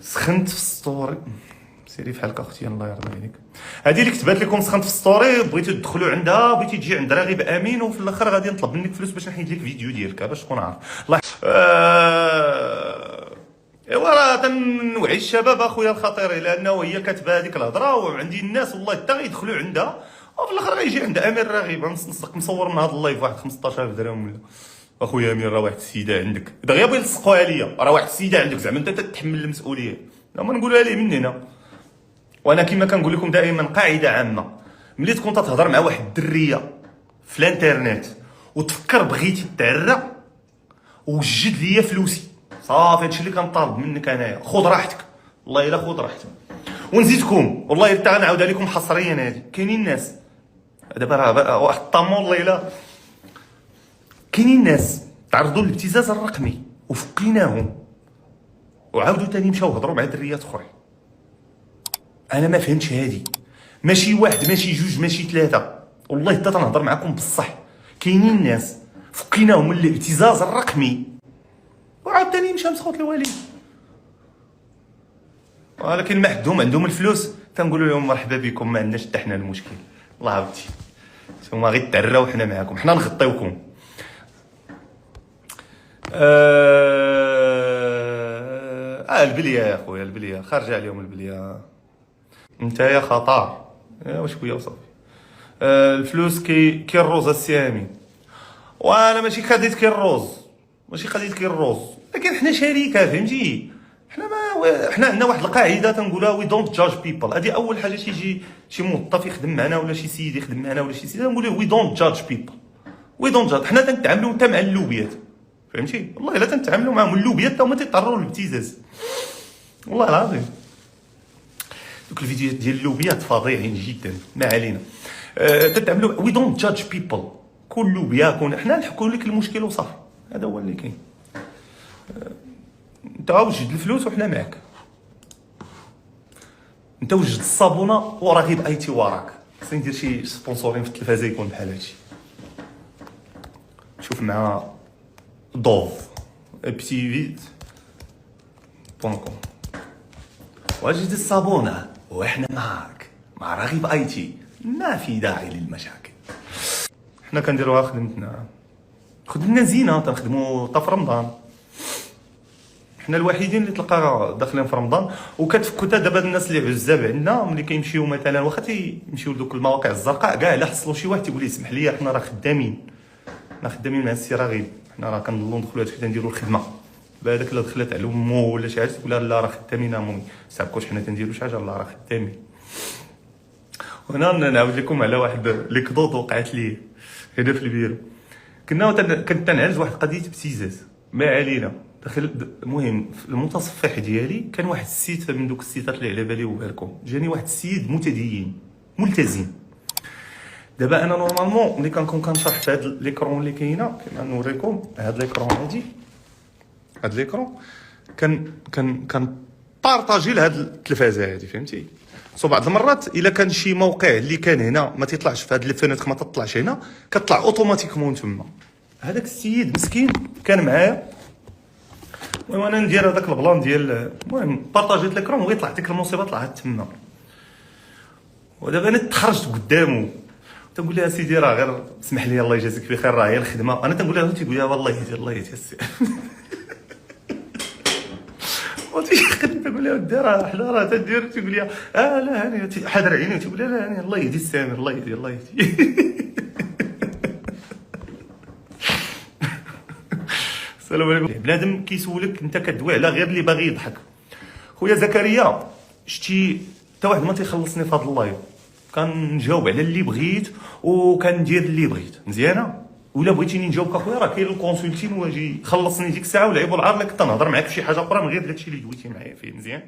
سخنت في ستوري. سيري بحال اختي الله يرضي عليك. هذه اللي كتبات لكم سخنت في ستوري، بغيتو تدخلوا عندها، بغيتي تجي عند راغب امين، وفي الاخر غادي نطلب منك فلوس باش نحيد لك فيديو ديالك باش تكون عارف. الله ايوا راه تنوعي الشباب اخويا الخطير، لانه هي كاتبه هذيك الهضره، وعندي الناس والله حتى غيدخلوا عندها، وفي الاخر غيجي عند امير راغب نصدق مصور من هذا اللايف واحد 15000 درهم ولا. اخويا امير راه واحد السيده عندك دغيا بغا يلصقوها ليا، راه واحد السيده عندك زعما انت تتحمل المسؤوليه. ما نقولها ليه من هنا. وانا كما كنقول لكم دائما قاعده عامه، ملي تكون تتهضر مع واحد الدريه في الانترنت وتفكر بغيتي تعرى، وجد ليا فلوسي صافي. هادشي اللي كنطالب منك انايا، خذ راحتك والله الا خذ راحتك. ونزيدكم والله حتى غنعاودها لكم حصريا، هادي كاينين الناس دابا راه واحد الطامون والله الا كاينين ناس تعرضوا للابتزاز الرقمي وفكيناهم، وعاودوا تاني مشاو هضروا مع دريات اخرين. انا ما فهمتش هادي، ماشي واحد ماشي جوج ماشي ثلاثه، والله حتى تنهضر معكم بصح. كاينين ناس فكيناهم من الابتزاز الرقمي وعاود تاني مشى مسخوط الوالد. ولكن ما حدهم عندهم الفلوس تنقولوا لهم مرحبا بكم، ما عندناش حتى حنا المشكل. الله عاودتي نتوما غير تعراو حنا معاكم، حنا نغطيوكم. البليه يا خويا، البليه خارجه عليهم البليه. انت يا خطر واش بيا وصافي. الفلوس كالروز السامي، وانا ماشي قضيه كالروز، ماشي قضيه كالروز، لكن حنا شركه فهمتي. حنا عندنا واحد القاعده تنقولها وي دونت جاج بيبل. هذه اول حاجه تيجي شي موظف يخدم معنا ولا شي سيد يخدم معنا ولا شي سيد نقول له وي دونت جاج بيبل، وي دونت جاج. حنا تنتعاملوا حتى مع اللوبيات فهمتي، والله الا تنتعاملوا معهم اللوبيات حتى هما تيضطروا للابتزاز والله العظيم. دوك الفيديوهات ديال اللوبيات فظيعين جدا، ما علينا. تتعاملوا وي دونت جاج بيبل، كل لوبيا كون حنا نحكوا لك المشكل وصافي، هذا هو اللي كاين. انت وجد الفلوس وحنا معك، انت وجد الصابونه وراغب اي تي وراك. خصني ندير شي سبونسورين في التلفازه يكون بحال هادشي. شوف مع دوف بتي فيت بونكم واجد الصابونه واحنا معاك مع راغب اي تي، ما في داعي للمشاكل. حنا كنديروها خدمتنا زينه، تنخدموا حتى في رمضان. حنا الوحيدين اللي تلقى داخلين في رمضان، وكتفكوا حتى دابا الناس اللي عزاب عندنا ملي كيمشيو مثلا واخا تيمشيو لدوك المواقع الزرقاء كاع، الا حصلوا شي واحد تيقول لي اسمح لي حنا راه خدامين، حنا خدامين مع السي راغب، حنا راه كنضلوا ندخلوا هادشي تنديروا الخدمه. هذاك الا دخلت على امو ولا شي حاجه تقول لها لا راه خدامين امي، سابكوش حنا تنديروا شي حاجه، لا راه خدامين. وهنا نعاود لكم على واحد ليكدوط وقعت لي هنا في البيرو. كنت تنعالج واحد قضيه ابتزاز، ما علينا. المهم في المتصفح ديالي كان واحد السيت من دوك السيتات اللي على بالي وبالكم، جاني واحد السيد متدين ملتزم. دابا انا نورمالمون ملي كنكون كنشرح في هذا ليكرون اللي كاينه كما نوريكم، هذا ليكرون هادي، هذا ليكرون كان بارطاجي لهاد التلفازه هادي فهمتي. سو بعض المرات الا كان شي موقع اللي كان هنا ما تيطلعش في هاد الفينيتر، ما تطلعش هنا، كطلع اوتوماتيكمون تما. هذاك السيد مسكين كان معايا، المهم انا ندير هذاك البلان ديال المهم بارطاجيت ليكرون ويطلع ديك المصيبه طلعت تما. ودابا انا تخرجت قدامه تنقول لها سيدي راه غير اسمح لي الله يجازيك بخير، راه هي الخدمه. انا تنقول لها تيقول لها والله يهدي الله يهدي السي تقول لها ودي راه حنا راه تندير، تقول لها لا هاني حاضر عيني، تقول لها لا هاني الله يهدي السامر الله يهدي الله يهدي. السلام عليكم. بنادم كيسولك انت كدوي على غير اللي باغي يضحك. خويا زكريا شتي حتى واحد ما تيخلصني في هذا اللايف، كنجاوب على اللي بغيت وكندير اللي بغيت مزيانه. ولا بغيتيني نجاوبك اخويا راه كاين الكونسلتين واجي خلصني ديك الساعه ولعبوا العار، لك كنهضر معاك في شي حاجه اخرى من غير داكشي اللي دويتي معايا فيه مزيان.